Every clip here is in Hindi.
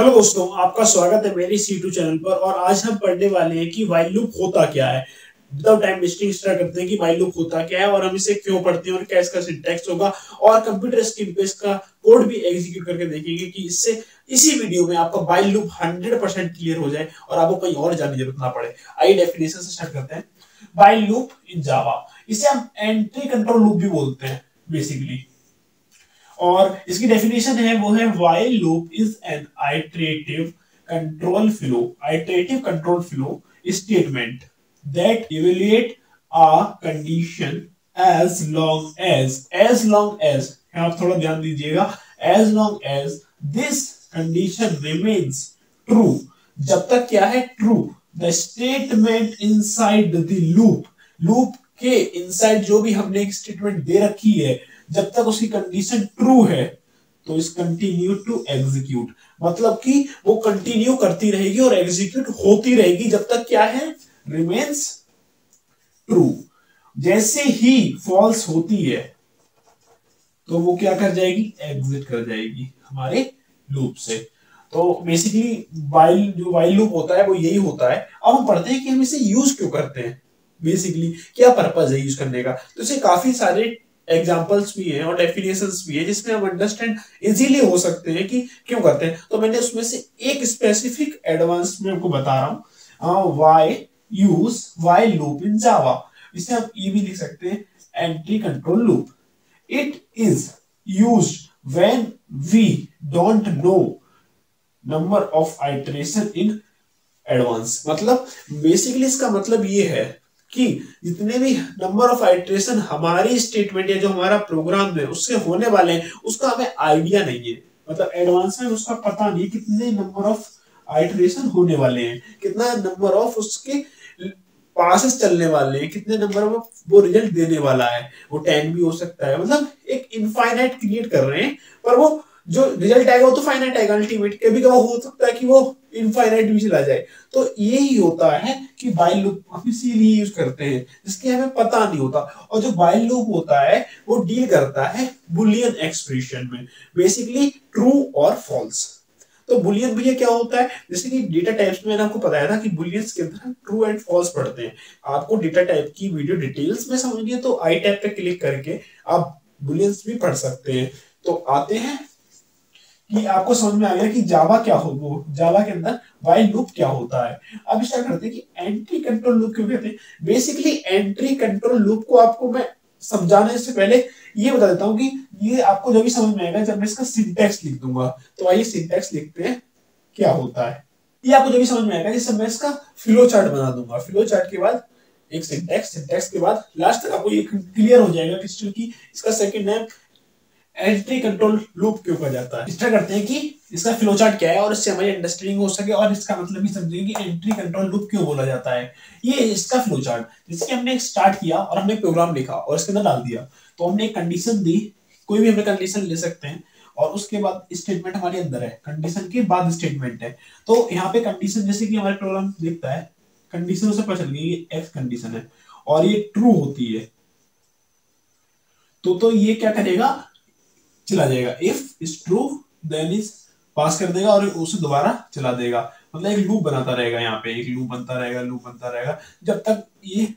हेलो दोस्तों, आपका स्वागत है मेरे C2 चैनल पर। और आज हम पढ़ने वाले हैं कि व्हाइल लूप होता क्या है। विदाउट टाइम वेस्टिंग स्टार्ट करते हैं कि व्हाइल लूप होता क्या है और हम इसे क्यों पढ़ते हैं और क्या इसका सिंटैक्स होगा, और कंप्यूटर स्क्रीन पे इसका कोड भी एग्जीक्यूट करके देखेंगे कि इससे इसी वीडियो में आपका व्हाइल लूप 100% क्लियर हो जाए और आपको कहीं और जाने की जरूरत ना पड़े। आइए डेफिनेशन से स्टार्ट करते हैं। व्हाइल लूप इन जावा, इसे हम एंट्री कंट्रोल लूप भी बोलते हैं बेसिकली। और इसकी डेफिनेशन है वो है while loop is an iterative control flow statement that evaluate a condition as long as आप थोड़ा ध्यान दीजिएगा, as long as this condition remains true, जब तक क्या है true, the statement inside the loop के इनसाइड जो भी हमने एक स्टेटमेंट दे रखी है, जब तक उसकी कंडीशन ट्रू है तो इस कंटिन्यू टू एग्जीक्यूट, मतलब कि वो कंटिन्यू करती रहेगी और एग्जीक्यूट होती रहेगी जब तक क्या है रिमेन्स ट्रू। जैसे ही फॉल्स होती है तो वो क्या कर जाएगी, एग्जिट कर जाएगी हमारे लूप से। तो बेसिकली व्हाइल लूप होता है वो यही होता है। अब हम पढ़ते हैं कि हम इसे यूज क्यों करते हैं, बेसिकली क्या पर्पस है यूज करने का। तो इसे काफी सारे एग्जांपल्स भी हैं और डेफिनेशंस भी हैं जिसमें हम अंडरस्टैंड इजीली हो सकते हैं कि क्यों करते हैं। तो मैंने उसमें से एक स्पेसिफिक एडवांस में आपको बता रहा हूं, व्हाइल लूप इन जावा। इसे हम ये भी लिख सकते हैं entry control loop. It is used when we don't know number of iteration in advance. मतलब बेसिकली इसका मतलब ये है कि जितने भी नंबर ऑफ आइटरेशन हमारी स्टेटमेंट या जो हमारा प्रोग्राम है उससे होने वाले हैं उसका हमें आइडिया नहीं है। मतलब एडवांस में उसका पता नहीं कितने नंबर ऑफ आइटरेशन होने वाले हैं, कितना नंबर ऑफ उसके पासेस चलने वाले हैं, कितने नंबर ऑफ वो रिजल्ट देने वाला है। वो 10 भी हो सकता है, मतलब एक इनफाइनाइट क्रिएट कर रहे हैं, पर वो जो रिजल्ट आएगा वो तो फाइनाइट आएगा अल्टीमेट। कभी कभी हो सकता है कि वो इनफाइनाइट भी चला जाए। तो यही होता है कि व्हाइल लूप हम इसीलिए यूज करते हैं जिसके हमें पता नहीं होता। और जो व्हाइल लूप होता है वो डील करता है बुलियन एक्सप्रेशन में, बेसिकली ट्रू और फॉल्स। तो बुलियन भैया क्या होता है, जैसे कि डेटा टाइप्स में मैंने आपको बताया था कि बुलियंस के अंदर हम ट्रू एंड फॉल्स पढ़ते हैं। आपको डेटा टाइप की वीडियो डिटेल्स में समझनी है तो आई टैब पे क्लिक करके आप बुलियंस भी पढ़ सकते हैं। तो आते हैं कि आपको समझ में आ गया कि जावा क्या हो, वो जावा के अंदर व्हाइल लूप क्या होता है। अब स्टार्ट करते हैं कि एंट्री कंट्रोल लूप क्यों कहते हैं। बेसिकली एंट्री कंट्रोल लूप को आपको मैं समझाने से पहले ये बता देता हूं कि ये आपको जब भी समझ में आएगा जब मैं इसका सिंटैक्स लिख दूंगा। तो आइए सिंटैक्स लिखते हैं क्या होता है। ये आपको जब भी समझ में आएगा जैसे मैं इसका फ्लो चार्ट बना दूंगा। फ्लो चार्ट के बाद एक सिंटैक्स के बाद लास्ट तक आपको ये क्लियर हो जाएगा कि इसका second name entry control loop क्यों कहा जाता है। स्टार्ट करते हैं कि इसका फ्लो चार्ट क्या है और इससे हमारी अंडरस्टैंडिंग हो सके और इसका मतलब भी समझेंगे कि एंट्री कंट्रोल लूप क्यों बोला जाता है। ये इसका फ्लो चार्ट, जैसे हमने स्टार्ट किया और हमने प्रोग्राम लिखा और इसके अंदर डाल दिया। तो हमने एक कंडीशन दी, कोई भी हमने कंडीशन ले सकते हैं, और उसके बाद स्टेटमेंट हमारे अंदर है, कंडीशन के बाद स्टेटमेंट है। तो यहाँ पे कंडीशन जैसे कि हमारे प्रोग्राम लिखता है, कंडीशन से पता चल गई ये एक्स कंडीशन है और ये ट्रू होती है तो ये क्या करेगा, चला जाएगा। If is true then is pass कर देगा और उसे दोबारा चला देगा। मतलब एक लूप बनाता रहेगा, यहाँ पे एक लूप बनता रहेगा जब तक ये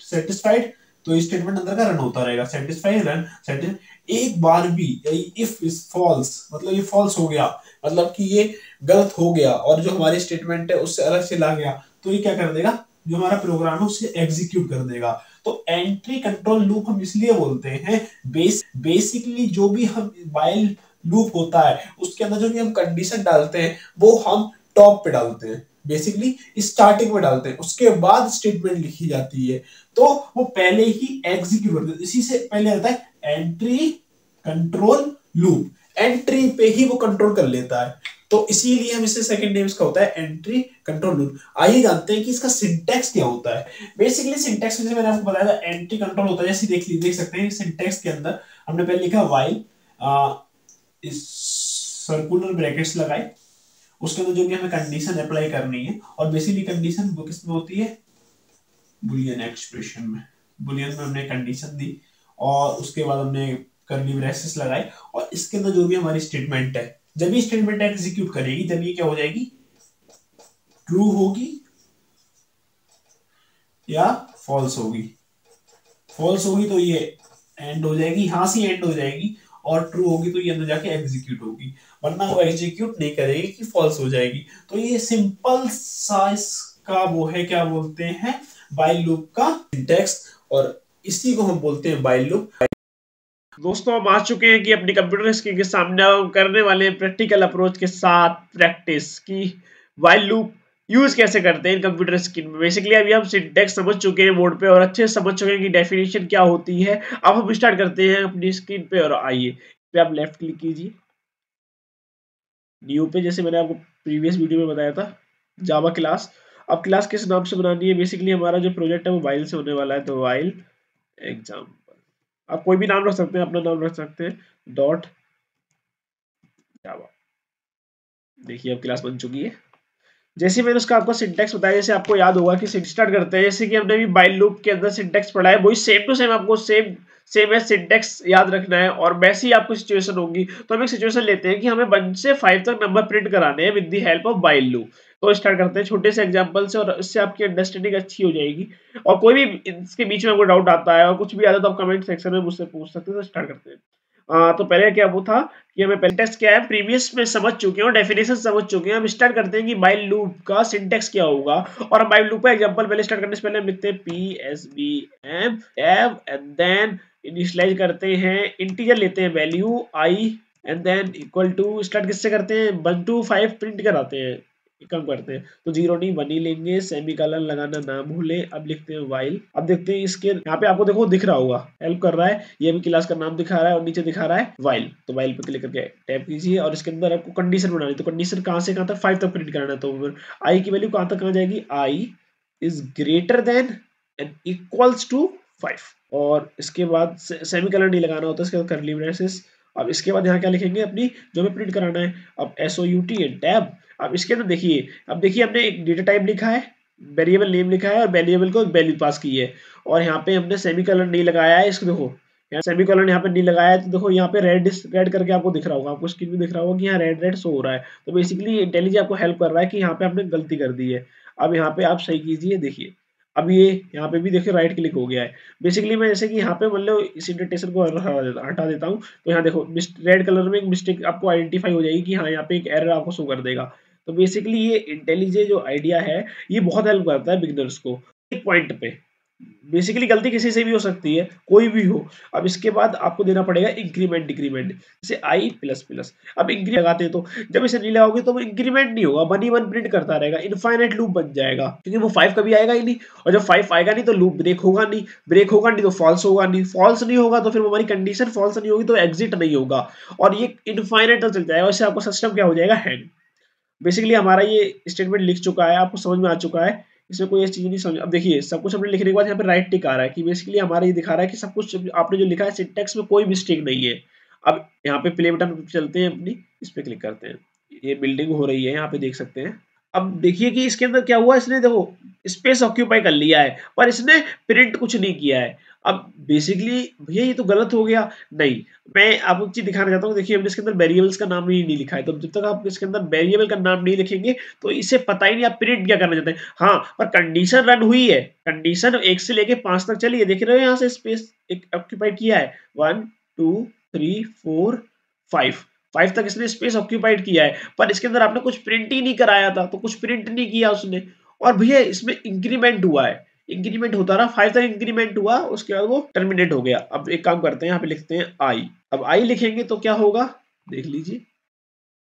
सेटिस्फाइड, तो स्टेटमेंट अंदर का रन होता रहेगा। सेटिस्फाइड रन एक बार भी इफ इज फॉल्स, मतलब ये फॉल्स हो गया, मतलब कि ये गलत हो गया और जो हमारी स्टेटमेंट है उससे अलग चला गया, तो ये क्या कर देगा, जो हमारा प्रोग्राम है उसे एग्जीक्यूट कर देगा। तो एंट्री कंट्रोल लूप हम इसलिए बोलते हैं, बेसिकली जो भी हम व्हाइल लूप होता है उसके अंदर जो भी हम कंडीशन डालते हैं वो हम टॉप पे डालते हैं, बेसिकली स्टार्टिंग में डालते हैं, उसके बाद स्टेटमेंट लिखी जाती है। तो वो पहले ही एग्जीक्यूट करते हैं, इसी से पहले आता है एंट्री कंट्रोल लूप। एंट्री पे ही वो कंट्रोल कर लेता है, तो इसीलिए हम इसे सेकंड नेम इसका होता है एंट्री कंट्रोल लूप। आइए जानते हैं कि इसका सिंटैक्स क्या होता है। बेसिकली सिंटैक्स में मैंने आपको बताया था एंट्री कंट्रोल होता है, जैसे देख सकते हैं सिंटैक्स के अंदर हमने पहले लिखा व्हाइल, इस सर्कुलर ब्रैकेट्स लगाए, उसके अंदर जो भी हमें कंडीशन अप्लाई करनी है, और बेसिकली कंडीशन वो किस में होती है, बुलियन एक्सप्रेशन में। बुलियन में हमने कंडीशन दी और उसके बाद हमने कर्ली ब्रैकेट्स लगाए और इसके अंदर जो भी हमारी स्टेटमेंट है जब ये स्टेटमेंट एग्जीक्यूट करेगी जब ये क्या हो जाएगी, ट्रू होगी या फॉल्स होगी। फॉल्स होगी तो ये एंड हो जाएगी, यहां से एंड हो जाएगी, और ट्रू होगी तो ये अंदर जाके एग्जीक्यूट होगी, वरना वो एग्जीक्यूट नहीं करेगी कि फॉल्स हो जाएगी। तो ये सिंपल सा इसका वो है, क्या बोलते हैं, व्हाइल लूप का सिंटैक्स, और इसी को हम बोलते हैं व्हाइल लूप। दोस्तों हम आ चुके हैं कि अपनी कंप्यूटर स्क्रीन के सामने हम करने वाले हैं प्रैक्टिकल अप्रोच के साथ प्रैक्टिस की व्हाइल लूप यूज कैसे करते हैं कंप्यूटर स्क्रीन में। बेसिकली अभी हम सिंटैक्स समझ चुके हैं बोर्ड पे और अच्छे से समझ चुके हैं कि डेफिनेशन क्या होती है। अब हम स्टार्ट करते हैं अपनी स्क्रीन पे, और आइए पे आप लेफ्ट क्लिक कीजिए न्यू पे, जैसे मैंने आपको प्रीवियस वीडियो में बताया था जावा क्लास। अब क्लास किस नाम से बनानी है, बेसिकली हमारा जो प्रोजेक्ट है वो व्हाइल से होने वाला है, तो व्हाइल एग्जाम्पल। आप कोई भी नाम रख सकते हैं, अपना नाम रख सकते हैं, डॉट जावा। देखिए अब क्लास बन चुकी है। जैसे मैंने उसका आपको सिंटैक्स बताया, जैसे आपको याद होगा कि स्टार्ट करते हैं, जैसे कि हमने भी व्हाइल लूप के अंदर सिंटैक्स पढ़ा है, वही सेम टू सेम आपको सेम सेम है सिंटैक्स याद रखना है। और वैसे ही आपको सिचुएशन होगी, तो हम एक सिचुएशन लेते हैं कि हमें 1 से 5 तक नंबर प्रिंट कराने हैं with the help of while loop. तो स्टार्ट करते हैं छोटे से एग्जांपल से, और इससे आपकी अंडरस्टैंडिंग अच्छी हो जाएगी। और कोई भी इसके बीच में आपको डाउट आता है और कुछ भी आता है तो आप कमेंट सेक्शन में मुझसे पूछ सकते हैं। तो स्टार्ट करते हैं। तो पहले क्या वो था कि हमें पहले टेस्ट क्या है, प्रीवियस में समझ चुके हैं और डेफिनेशन समझ चुके हैं। हम स्टार्ट करते हैं कि व्हाइल लूप का सिंटैक्स क्या होगा। और हम व्हाइल लूप का एग्जांपल पहले स्टार्ट करने से पहले हम लिखते हैं PSVM tab and then initialize करते हैं, इंटीजर लेते हैं value I and then equal to start किससे करते हैं, 1 to 5 प्रिंट कराते हैं, कम करते हैं तो 0 नहीं 1 ही लेंगे, सेमीकोलन लगाना ना भूलें। अब लिखते हैं व्हाइल। अब देखते हैं इसके यहाँ पे आपको देखो दिख रहा होगा, हेल्प कर रहा है, ये भी क्लास का नाम दिखा रहा है और नीचे दिखा रहा है व्हाइल। तो व्हाइल पे क्लिक करके टैप कीजिए और इसके अंदर आपको कंडीशन बनानी, तो कंडीशन कहाँ से कहाँ तक, 5 तक प्रिंट करना है। तो आई की वैल्यू कहाँ तक कहाँ जाएगी, I is greater than and equals to 5। और इसके बाद सेमीकोलन नहीं लगाना होता, इसके बाद करली ब्रेसेस। अब इसके बाद यहाँ क्या लिखेंगे, अपनी जो हमें प्रिंट कराना है। अब SOUT एंड टैब। अब इसके अंदर देखिए, अब देखिए हमने एक डेटा टाइप लिखा है, वेरिएबल नेम लिखा है और वेरिएबल को वैल्यू पास की है, और यहाँ पे हमने सेमीकोलन नहीं लगाया है। इसको देखो यहाँ सेमीकोलन यहाँ पे नहीं लगाया है, तो देखो यहाँ पे रेड रेड करके आपको दिख रहा होगा, आपको स्क्रीन में दिख रहा होगा कि यहाँ रेड रेड शो हो रहा है। तो बेसिकली इंटेलिजेंस आपको हेल्प कर रहा है कि यहाँ पे आपने गलती कर दी है। अब यहाँ पे आप सही कीजिए, देखिए अब ये यहाँ पे भी देखिए राइट क्लिक हो गया है। बेसिकली मैं जैसे कि यहाँ पे मतलब इस इंडेंटेशन को हटा देता हूँ, तो यहाँ देखो रेड कलर में एक मिस्टेक आपको आइडेंटिफाई हो जाएगी कि हाँ यहाँ पे एक एरर आपको शो कर देगा। तो बेसिकली ये इंटेलिजेंस जो आइडिया है ये बहुत हेल्प करता है बिगिनर्स को एक पॉइंट पे। बेसिकली गलती किसी से भी हो सकती है, कोई भी हो। अब इसके बाद आपको देना पड़ेगा इंक्रीमेंट डिक्रीमेंट, जैसे आई प्लस प्लस। अब इंक्रीमेंट लगाते हैं तो जब इसे नहीं लगाओगे तो वो इंक्रीमेंट नहीं होगा, 1 ही 1 प्रिंट करता रहेगा, इनफाइनाइट लूप बन जाएगा, क्योंकि वो 5 कभी आएगा ही नहीं। और जब 5 आएगा नहीं तो लूप ब्रेक होगा नहीं, ब्रेक होगा नहीं तो फॉल्स होगा नहीं, फॉल्स नहीं होगा तो फिर हमारी कंडीशन फॉल्स नहीं होगी तो एग्जिट नहीं होगा, और ये इनफाइनाइट चल जाएगा। वैसे आपको सिस्टम क्या हो जाएगा, हैंग। बेसिकली हमारा ये स्टेटमेंट लिख चुका है, आपको समझ में आ चुका है, इसमें कोई चीज नहीं समझ। अब देखिए सब कुछ हमने लिखने के बाद यहाँ पे राइट टिक आ रहा है कि बेसिकली हमारा ये दिखा रहा है कि सब कुछ आपने जो लिखा है सिंटैक्स में कोई मिस्टेक नहीं है। अब यहाँ पे प्ले बटन पे चलते हैं अपनी, इस पे क्लिक करते हैं, ये बिल्डिंग हो रही है यहाँ पे देख सकते हैं। अब देखिए कि इसके अंदर क्या हुआ, इसने देखो स्पेस ऑक्यूपाई कर लिया है पर इसने प्रिंट कुछ नहीं किया है। अब बेसिकली भैया ये तो गलत हो गया। नहीं, मैं आपको एक चीज दिखाना चाहता हूँ, देखिए हमने इसके अंदर वेरिएबल्स का नाम ही नहीं लिखा है, तो जब तक आप इसके अंदर वेरिएबल का नाम नहीं लिखेंगे तो इसे पता ही नहीं आप प्रिंट क्या करना चाहते हैं। हाँ, पर कंडीशन रन हुई है, कंडीशन 1 से लेके 5 तक चली है, देख रहे हो यहाँ से स्पेस एक ऑक्यूपाइड किया है, 1 2 3 4 5 5 तक इसने स्पेस ऑक्यूपाइड किया है, पर इसके अंदर आपने कुछ प्रिंट ही नहीं कराया था, तो कुछ प्रिंट नहीं किया उसने। और भैया इसमें इंक्रीमेंट हुआ है, इंक्रीमेंट होता रहा, 5 तक इंक्रीमेंट हुआ, उसके बाद वो टर्मिनेट हो गया। अब एक काम करते हैं, यहाँ पे लिखते हैं आई। अब आई लिखेंगे तो क्या होगा, देख लीजिए,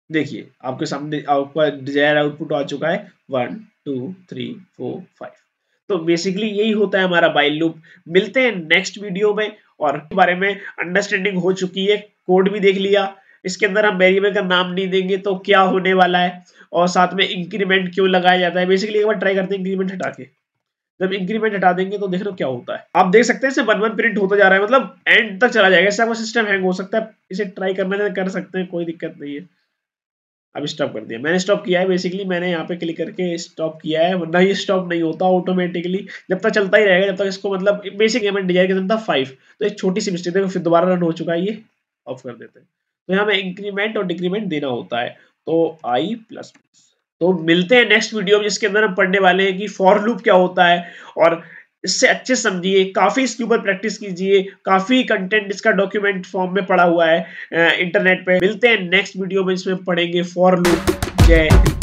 देखिए आपके सामने आपका डिजायर आउटपुट आ चुका है 1 2 3 4 5। तो बेसिकली यही होता है हमारा व्हाइल लूप। मिलते हैं नेक्स्ट वीडियो में, और के बारे में अंडरस्टैंडिंग हो चुकी है, कोड भी देख लिया, इसके अंदर हम वेरिएबल का नाम नहीं देंगे तो क्या होने वाला है, और साथ में इंक्रीमेंट क्यों लगाया जाता है। बेसिकली एक बार ट्राई करते हैं इंक्रीमेंट हटा के, जब इंक्रीमेंट हटा देंगे तो देख लो क्या होता है। आप देख सकते हैं इसे 1 1 प्रिंट होता जा रहा है, मतलब एंड तक चला जाएगा, इससे आपका सिस्टम हैंग हो सकता है। इसे ट्राई करना है कर सकते हैं, कोई दिक्कत नहीं है। अब स्टॉप कर दिया, मैंने स्टॉप किया है, बेसिकली मैंने यहाँ पे क्लिक करके स्टॉप किया है, वरना ये स्टॉप नहीं होता ऑटोमेटिकली, जब तक चलता ही रहेगा, जब तक इसको मतलब बेसिक पेमेंट डिजाइन करता था 5। तो एक छोटी सी मिस्टेक देखो फिर दोबारा रन हो चुका है, ये ऑफ कर देते हैं। तो यहाँ हमें इंक्रीमेंट और डिक्रीमेंट देना होता है। तो i प्लस तो मिलते हैं नेक्स्ट वीडियो में, जिसके अंदर हम पढ़ने वाले हैं कि फॉर लूप क्या होता है, और इससे अच्छे समझिए, काफी इसके ऊपर प्रैक्टिस कीजिए, काफी कंटेंट इसका डॉक्यूमेंट फॉर्म में पड़ा हुआ है इंटरनेट पे। मिलते हैं नेक्स्ट वीडियो में, इसमें पढ़ेंगे फॉर लूप। जय हिंद।